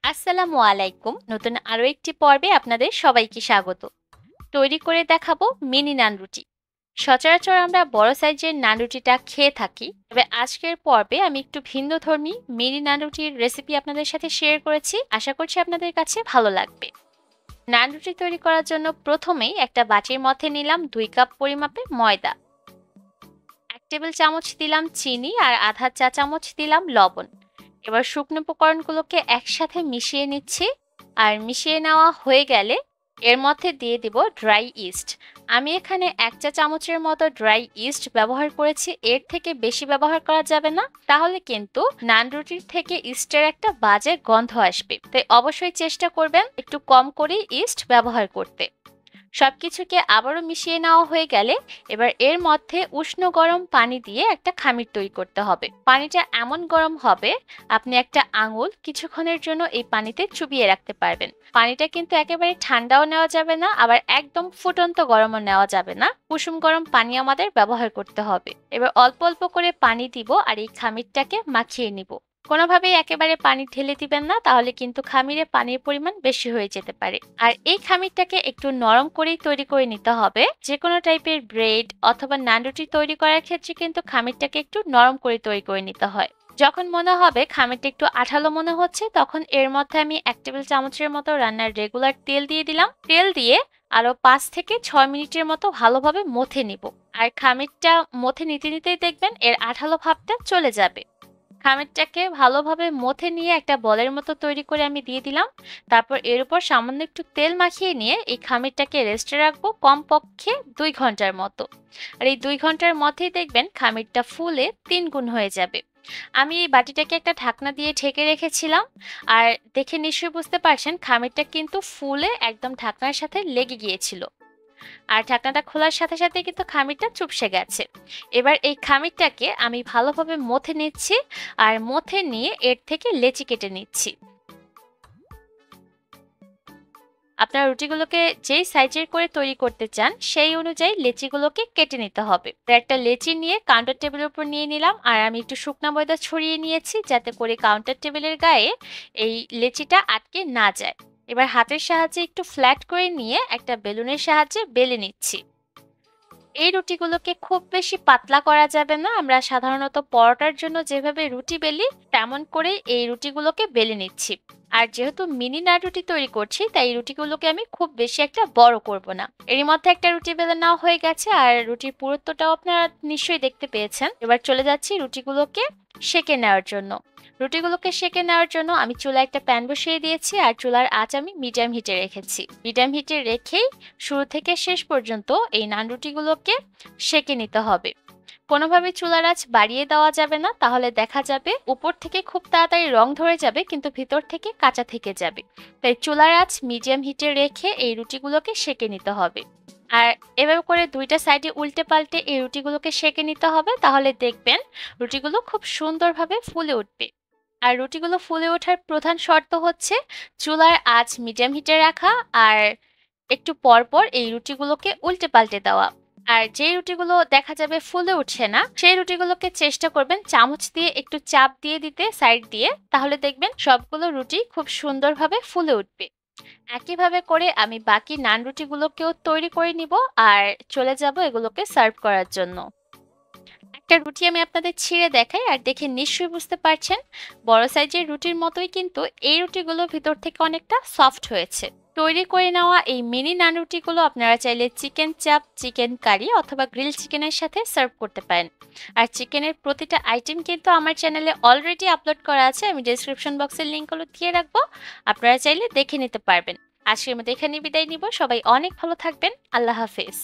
আসসালামু আলাইকুম। নতুন আরো একটি পর্বে আপনাদের সবাইকে স্বাগত। তৈরি করে দেখাবো মিনি নান রুটি। সচরাচর আমরা বড় সাইজের নান রুটিটা খেয়ে থাকি, তবে আজকের পর্বে আমি একটু ভিন্নধর্মী মিনি নান রুটির রেসিপি আপনাদের সাথে শেয়ার করেছি। আশা করছি আপনাদের কাছে ভালো লাগবে। নান রুটি তৈরি করার জন্য প্রথমেই একটা বাটির মধ্যে নিলাম 2 কাপ পরিমাপে ময়দা, 1 টেবিল চামচ দিলাম চিনি আর আধা চা চামচ দিলাম লবণ। এবার শুকনো উপকরণগুলোকে একসাথে মিশিয়ে নিচ্ছি। আর মিশিয়ে নেওয়া হয়ে গেলে এর মধ্যে দিয়ে দিব ড্রাই ইস্ট। আমি এখানে 1 চা চামচের মতো ড্রাই ইস্ট ব্যবহার করেছি, এর থেকে বেশি ব্যবহার করা যাবে না, তাহলে কিন্তু নান রুটির থেকে ইস্টের একটা বাজে গন্ধ আসবে। তাই অবশ্যই চেষ্টা করবেন একটু কম করে ইস্ট ব্যবহার করতে। সবকিছুকে আবারও মিশিয়ে নেওয়া হয়ে গেলে এবার এর মধ্যে উষ্ণ গরম পানি দিয়ে একটা খামির তৈরি করতে হবে। পানিটা এমন গরম হবে আপনি একটা আঙুল কিছুক্ষণের জন্য এই পানিতে চুবিয়ে রাখতে পারবেন। পানিটা কিন্তু একেবারে ঠান্ডাও নেওয়া যাবে না, আবার একদম ফুটন্ত গরমও নেওয়া যাবে না। কুসুম গরম পানি আমাদের ব্যবহার করতে হবে। এবার অল্প অল্প করে পানি দিব আর এই খামিরটাকে মাখিয়ে নিব। কোনোভাবেই একেবারে পানি ঢেলে দিবেন না, তাহলে কিন্তু খামিরে পানির পরিমাণ বেশি হয়ে যেতে পারে। আর এই খামিরটাকে একটু নরম করেই তৈরি করে নিতে হবে। যে কোনো টাইপের ব্রেড অথবা নান রুটি তৈরি করার ক্ষেত্রে কিন্তু খামিরটাকে একটু নরম করে তৈরি করে নিতে হয়। যখন মনে হবে খামিরটা একটু আঠালো মনে হচ্ছে, তখন এর মধ্যে আমি 1 টেবিল চামচের মতো রান্নার রেগুলার তেল দিয়ে দিলাম। তেল দিয়ে আরো 5 থেকে 6 মিনিটের মতো ভালোভাবে মথে নিব। আর খামিরটা মথে নিতে নিতেই দেখবেন এর আঠালো ভাবটা চলে যাবে। খামিরটাকে ভালোভাবে মথে নিয়ে একটা বলের মতো তৈরি করে আমি দিয়ে দিলাম। তারপর এর উপর সামান্য একটু তেল মাখিয়ে নিয়ে এই খামিরটাকে রেস্টে রাখবো কমপক্ষে 2 ঘন্টার মতো। আর এই 2 ঘন্টার মধ্যেই দেখবেন খামিরটা ফুলে 3 গুণ হয়ে যাবে। আমি এই বাটিটাকে একটা ঢাকনা দিয়ে ঢেকে রেখেছিলাম। আর দেখে নিশ্চয়ই বুঝতে পারছেন খামিরটা কিন্তু ফুলে একদম ঢাকনার সাথে লেগে গিয়েছিল। আর ঢাকনাটা খোলার সাথে সাথে কিন্তু খামিরটা চুপসে গেছে। এবার এই খামিরটাকে আমি ভালোভাবে মথে নিচ্ছি। আর মথে নিয়ে এর থেকে লেচি কেটে নিচ্ছি। আপনার রুটিগুলোকে যেই সাইজের করে তৈরি করতে চান সেই অনুযায়ী লেচিগুলোকে কেটে নিতে হবে। একটা লেচি নিয়ে কাউন্টার টেবিলের উপর নিয়ে নিলাম, আর আমি একটু শুকনা ময়দা ছড়িয়ে নিয়েছি যাতে করে কাউন্টার টেবিলের গায়ে এই লেচিটা আটকে না যায়। এবার হাতের সাহায্যে একটু ফ্ল্যাট করে নিয়ে একটা বেলুনের সাহায্যে বেলে নিচ্ছি। এই রুটিগুলোকে খুব বেশি পাতলা করা যাবে না। আমরা সাধারণত পরোটার জন্য যেভাবে রুটি বেলি তেমন করে এই রুটিগুলোকে বেলে নিচ্ছি। আর যেহেতু মিনি নান রুটি তৈরি করছি, তাই এই রুটিগুলোকে আমি খুব বেশি একটা বড় করব না। এরই মধ্যে একটা রুটি বেলে নেওয়া হয়ে গেছে, আর রুটির পুরুত্বটাও আপনারা নিশ্চয়ই দেখতে পেয়েছেন। এবার চলে যাচ্ছি রুটিগুলোকে সেঁকে নেওয়ার জন্য। রুটিগুলোকে সেঁকে নেওয়ার জন্য আমি চুলায় একটা প্যান বসিয়ে দিয়েছি, আর চুলার আঁচ আমি মিডিয়াম হিটে রেখেছি। মিডিয়াম হিটে রেখেই শুরু থেকে শেষ পর্যন্ত এই নান রুটিগুলোকে সেঁকে নিতে হবে। কোনোভাবে চুলার আঁচ বাড়িয়ে দেওয়া যাবে না, তাহলে দেখা যাবে উপর থেকে খুব তাড়াতাড়ি রং ধরে যাবে কিন্তু ভিতর থেকে কাঁচা থেকে যাবে। তাই চুলার আঁচ মিডিয়াম হিটে রেখে এই রুটিগুলোকে সেঁকে নিতে হবে। আর এভাবে করে দুইটা সাইডে উল্টে পাল্টে এই রুটিগুলোকে সেঁকে নিতে হবে, তাহলে দেখবেন রুটিগুলো খুব সুন্দরভাবে ফুলে উঠবে। আর রুটিগুলো ফুলে ওঠার প্রধান শর্ত হচ্ছে চুলার আঁচ মিডিয়াম হিটে রাখা, আর একটু পর পর এই রুটিগুলোকে উল্টে পাল্টে দেওয়া। আর যে রুটিগুলো দেখা যাবে ফুলে উঠছে না, সেই রুটিগুলোকে চেষ্টা করবেন চামচ দিয়ে একটু চাপ দিয়ে দিতে সাইড দিয়ে, তাহলে দেখবেন সবগুলো রুটি খুব সুন্দরভাবে ফুলে উঠবে। একইভাবে করে আমি বাকি নান রুটিগুলোকেও তৈরি করে নিব আর চলে যাব এগুলোকে সার্ভ করার জন্য। একটা রুটি আমি আপনাদের ছিঁড়ে দেখাই, আর দেখে নিশ্চয়ই বুঝতে পারছেন বড় সাইজের রুটির মতোই কিন্তু এই রুটিগুলো ভিতর থেকে অনেকটা সফট হয়েছে। তৈরি করে নেওয়া এই মিনি নান রুটিগুলো আপনারা চাইলে চিকেন চাপ, চিকেন কারি অথবা গ্রিল চিকেনের সাথে সার্ভ করতে পারেন। আর চিকেনের প্রতিটা আইটেম কিন্তু আমার চ্যানেলে অলরেডি আপলোড করা আছে, আমি ডেসক্রিপশন বক্সের লিঙ্কগুলো দিয়ে রাখবো, আপনারা চাইলে দেখে নিতে পারবেন। আজকের মধ্যে এখানে বিদায় নিব। সবাই অনেক ভালো থাকবেন। আল্লাহ হাফেজ।